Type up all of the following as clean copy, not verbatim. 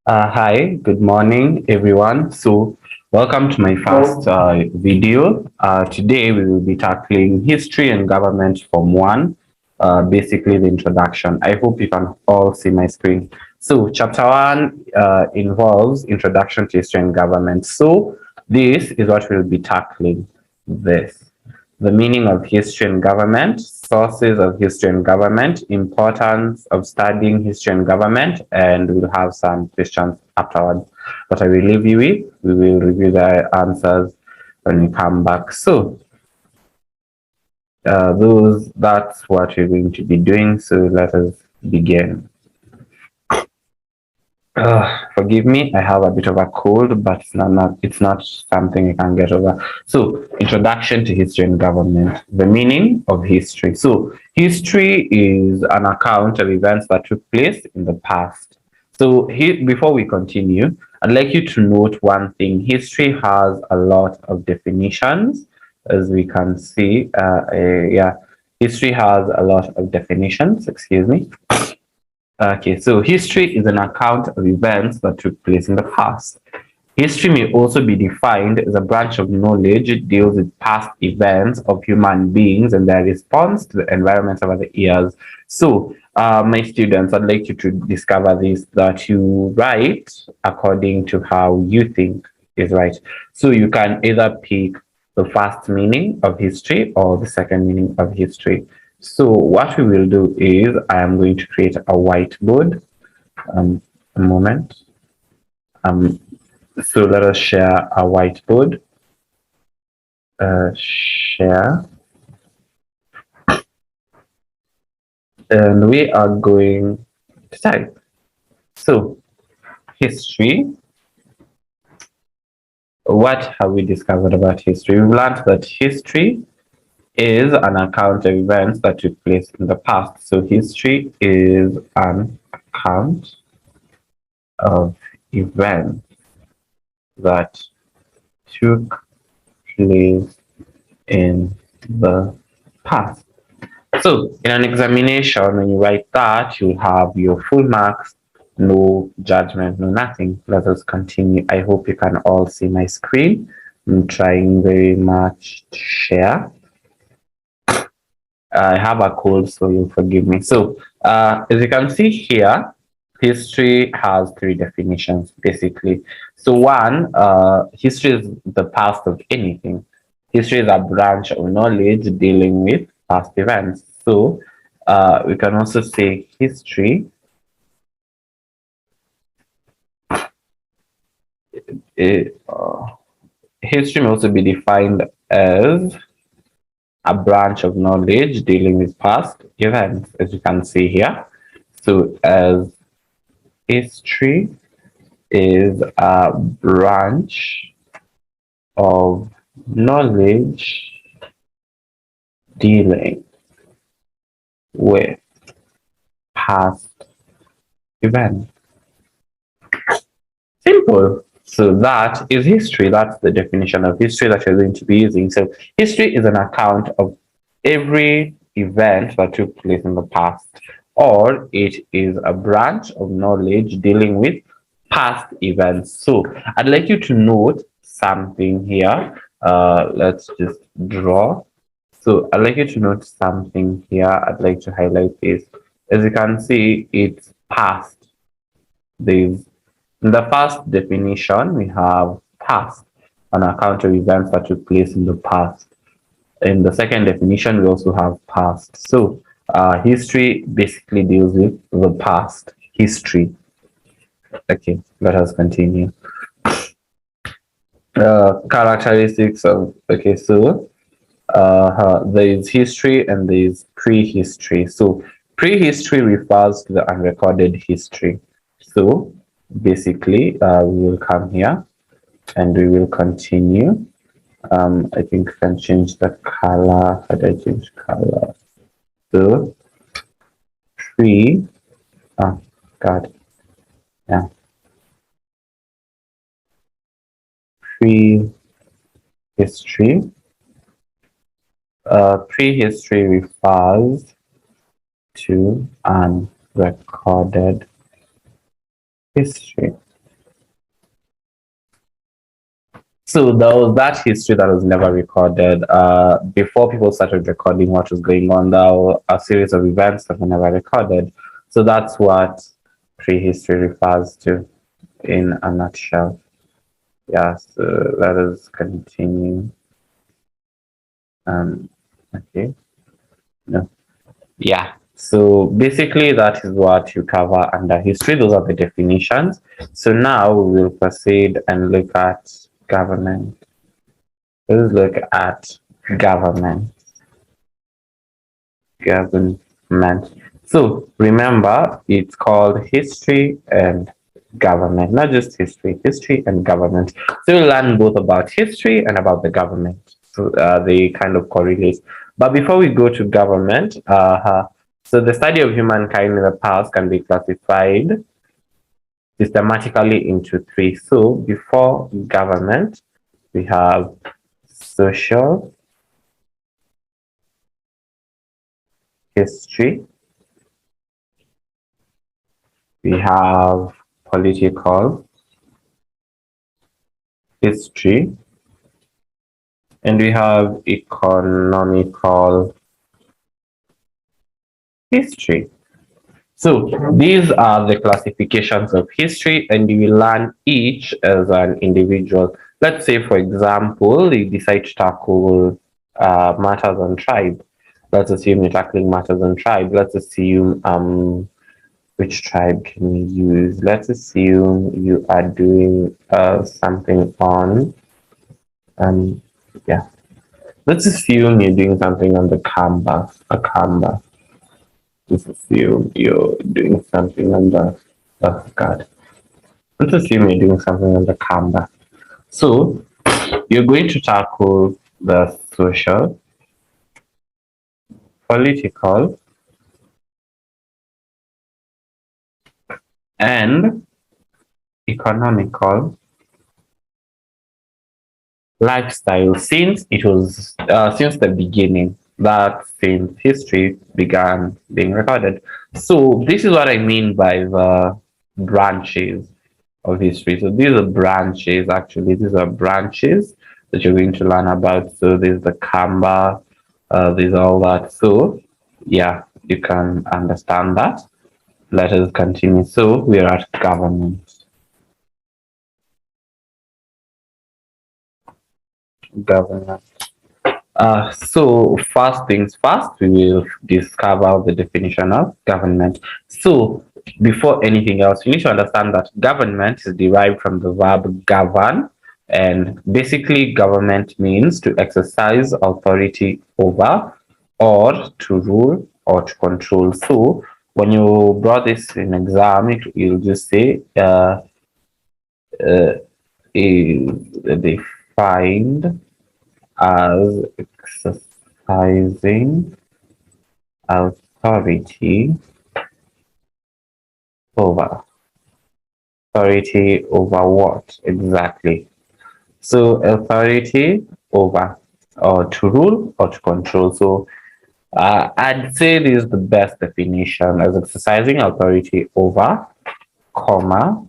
Hi, good morning, everyone. So, welcome to my first video. Today, we will be tackling history and government from one, basically the introduction. I hope you can all see my screen. So, chapter one involves introduction to history and government. So, this is what we'll be tackling. This the meaning of history and government, sources of history and government, importance of studying history and government, and we'll have some questions afterwards. But I will leave you with, we will review the answers when we come back. So, that's what we're going to be doing. So, let us begin. Forgive me, I have a bit of a cold, but it's not something I can get over. So, introduction to history and government. The meaning of history. So, history is an account of events that took place in the past. So, before we continue, I'd like you to note one thing. History has a lot of definitions, as we can see. History has a lot of definitions. Excuse me. Okay, so history is an account of events that took place in the past. History may also be defined as a branch of knowledge that deals with past events of human beings and their response to the environment over the years. So, my students, I'd like you to discover this that you write according to how you think is right. So, you can either pick the first meaning of history or the second meaning of history. So what we will do is I am going to create a whiteboard. A moment. So let us share a whiteboard. Share. And we are going to type. So history. What have we discovered about history? We've learned that history is an account of events that took place in the past. So history is an account of events that took place in the past. So in an examination, when you write that, you'll have your full marks, no judgment, no nothing. Let us continue. I hope you can all see my screen. I'm trying very much to share. I have a cold, so you'll forgive me. So, as you can see here, history has three definitions basically. So, one, history is the past of anything. History is a branch of knowledge dealing with past events. So, we can also say history history may also be defined as a branch of knowledge dealing with past events, as you can see here. So, as history is a branch of knowledge dealing with past events. Simple. So that is history. That's the definition of history that you're going to be using. So history is an account of every event that took place in the past, or it is a branch of knowledge dealing with past events. So I'd like you to note something here. Let's just draw. So I'd like you to note something here. I'd like to highlight this. As you can see, it's past. There's in the first definition, we have past, an account of events that took place in the past. In the second definition, we also have past. So, history basically deals with the past, history. Okay, let us continue. Characteristics of, okay, so there is history and there is prehistory. So, prehistory refers to the unrecorded history. So, basically, we will come here and we will continue. I think I can change the color. How do I change color? So, pre, oh, God, yeah, prehistory. Prehistory refers to unrecorded history. So there was that history that was never recorded. Before people started recording what was going on, there were a series of events that were never recorded. So that's what prehistory refers to in a nutshell. Yeah, so let us continue. Okay. No. Yeah. So basically, that is what you cover under history. Those are the definitions. So now we will proceed and look at government. Let's look at government. Government. So remember, it's called history and government, not just history, history and government. So we learn both about history and about the government. So they kind of correlate. But before we go to government, so the study of humankind in the past can be classified systematically into three. So before government, we have social, history, we have political history, and we have economical history. So these are the classifications of history, and you will learn each as an individual. Let's say, for example, you decide to tackle matters on tribe. Let's assume you're tackling matters on tribe. Let's assume which tribe can we use? Let's assume you are doing something on yeah. Let's assume you're doing something on the canvas, a canvas. Let's assume you're doing something on the, oh God. Let's assume you're doing something on the canvas. So you're going to tackle the social, political, and economical lifestyle since it was since the beginning that since history began being recorded. So this is what I mean by the branches of history. So these are branches actually. These are branches that you're going to learn about. So there's the Kamba, there's all that. So yeah, you can understand that. Let us continue. So we're at government. Government. So first things first, we will discover the definition of government. So before anything else, you need to understand that government is derived from the verb govern, and basically government means to exercise authority over, or to rule, or to control. So when you brought this in exam, you'll just say is defined as exercising authority over. Authority over what exactly? So authority over, or to rule or to control. So I'd say this is the best definition as exercising authority over, comma,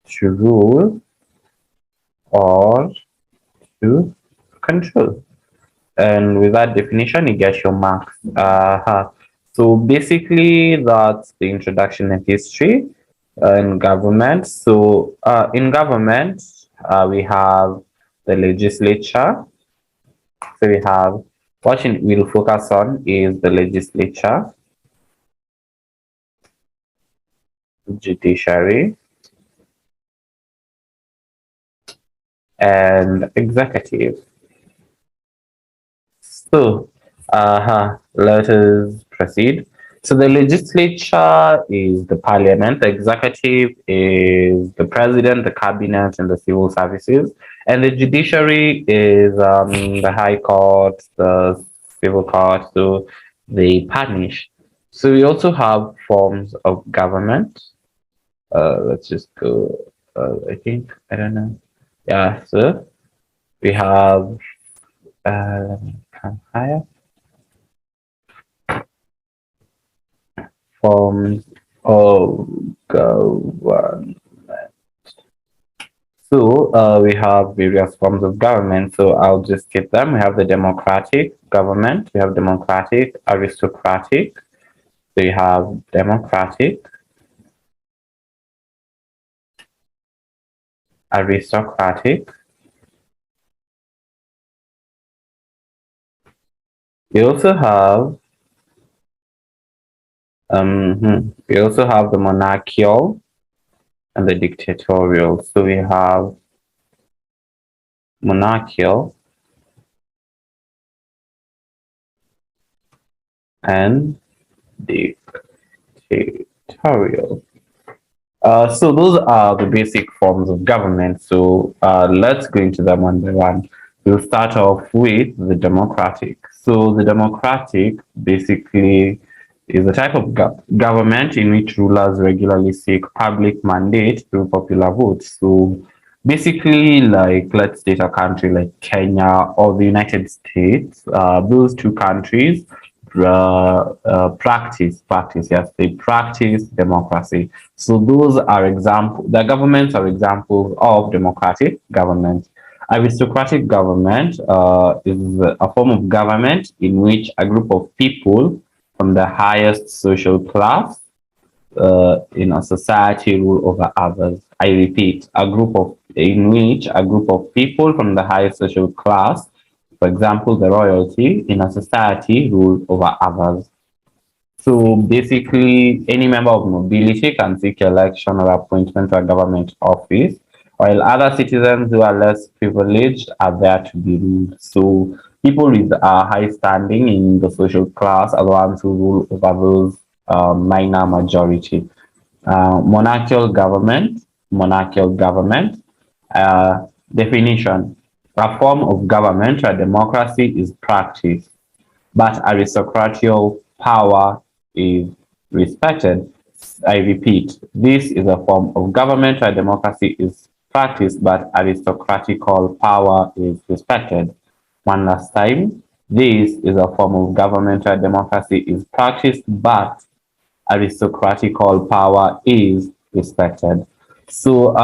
to rule or to control. And with that definition, you get your marks. So basically, that's the introduction in history and government. So in government, we have the legislature. So we have what we'll focus on is the legislature, judiciary, and executive. So, let us proceed. So, the legislature is the parliament, the executive is the president, the cabinet, and the civil services, and the judiciary is the high court, the civil court, so they punish. So, we also have forms of government. Let's just go, I think, I don't know. Yeah, so we have, let me come higher. Forms of government. So we have various forms of government. So I'll just skip them. We have the democratic government. We have democratic, aristocratic. So you have democratic, aristocratic. We also have the monarchical and the dictatorial. So we have monarchical and dictatorial. So those are the basic forms of government. So let's go into them one by one. We'll start off with the democratic. So the democratic basically is a type of government in which rulers regularly seek public mandate through popular votes. So basically, like let's take a country like Kenya or the United States. Those two countries they practice democracy. So those are the governments are examples of democratic government. Aristocratic government is a form of government in which a group of people from the highest social class in a society rule over others. I repeat, in which a group of people from the highest social class, for example, the royalty in a society, rule over others. So basically, any member of nobility can seek election or appointment to a government office, while other citizens who are less privileged are there to be ruled. So people with a high standing in the social class are the ones who rule over those minor majority. Monarchical government, definition, a form of government where democracy is practiced, but aristocratical power is respected. I repeat, this is a form of government where democracy is practiced, but aristocratical power is respected. One last time, this is a form of government where democracy is practiced, but aristocratical power is respected. So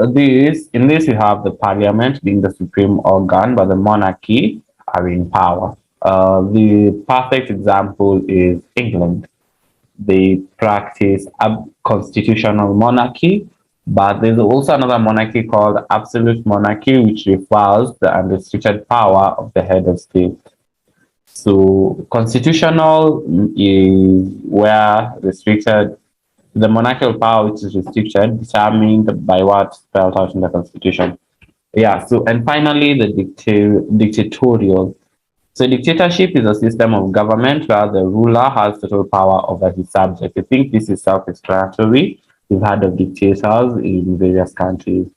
in this you have the parliament being the supreme organ, but the monarchy are in power. The perfect example is England. They practice a constitutional monarchy, but there's also another monarchy called absolute monarchy, which refers to the unrestricted power of the head of state. So constitutional is where the monarchical power, which is restricted, determined by what's spelled out in the constitution. Yeah. So and finally, the dictatorial. So dictatorship is a system of government where the ruler has total power over his subjects. I think this is self-explanatory. We've heard of dictators in various countries.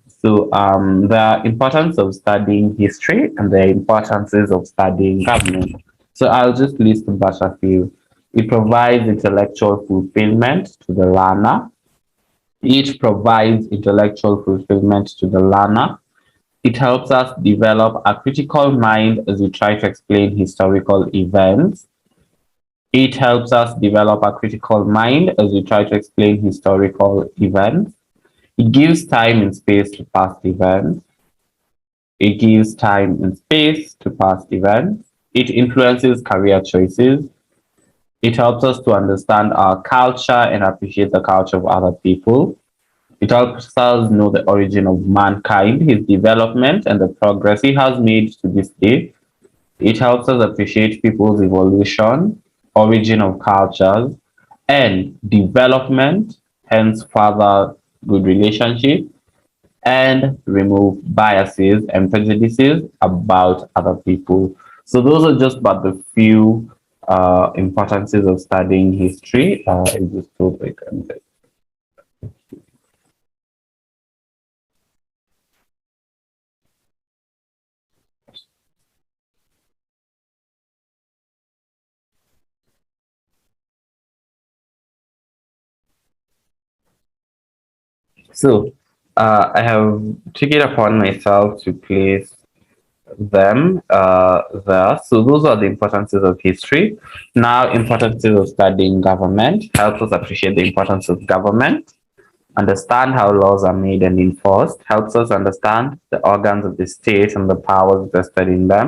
So the importance of studying history and the importances of studying government. So I'll just list but a few. It provides intellectual fulfillment to the learner. It provides intellectual fulfillment to the learner. It helps us develop a critical mind as we try to explain historical events. It helps us develop a critical mind as we try to explain historical events. It gives time and space to past events. It gives time and space to past events. It influences career choices. It helps us to understand our culture and appreciate the culture of other people. It helps us know the origin of mankind, his development, and the progress he has made to this day. It helps us appreciate people's evolution, origin of cultures, and development, hence further good relationship, and remove biases and prejudices about other people. So those are just but the few importances of studying history. In this topic. So I have taken upon myself to place them there. So those are the importances of history. Now, importances of studying government helps us appreciate the importance of government. understand how laws are made and enforced, helps us understand the organs of the state and the powers vested in them,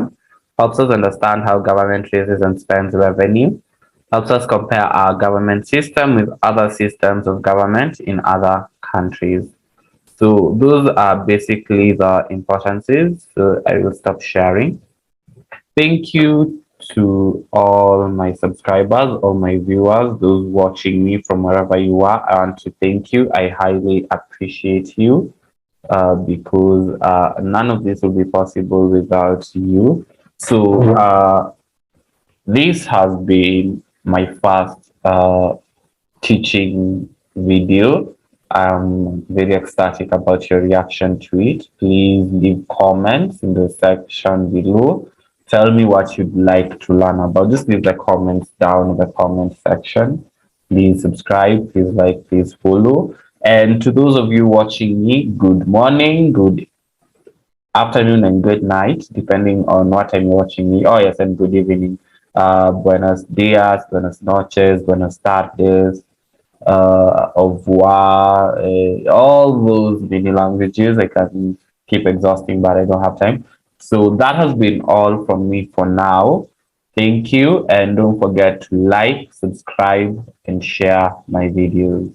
helps us understand how government raises and spends revenue, helps us compare our government system with other systems of government in other countries. So those are basically the importances. So I will stop sharing. Thank you to all my subscribers, all my viewers, those watching me from wherever you are. I want to thank you. I highly appreciate you because none of this will be possible without you. So this has been my first teaching video. I'm very ecstatic about your reaction to it. Please leave comments in the section below. Tell me what you'd like to learn about. Just leave the comments down in the comment section. Please subscribe, please like, please follow. And to those of you watching me, good morning, good afternoon, and good night, depending on what time you're watching me. Oh, yes, and good evening. Buenos dias, buenas noches, buenas tardes, au revoir, all those many languages. I can keep exhausting, but I don't have time. So that has been all from me for now. Thank you, and don't forget to like, subscribe, and share my videos.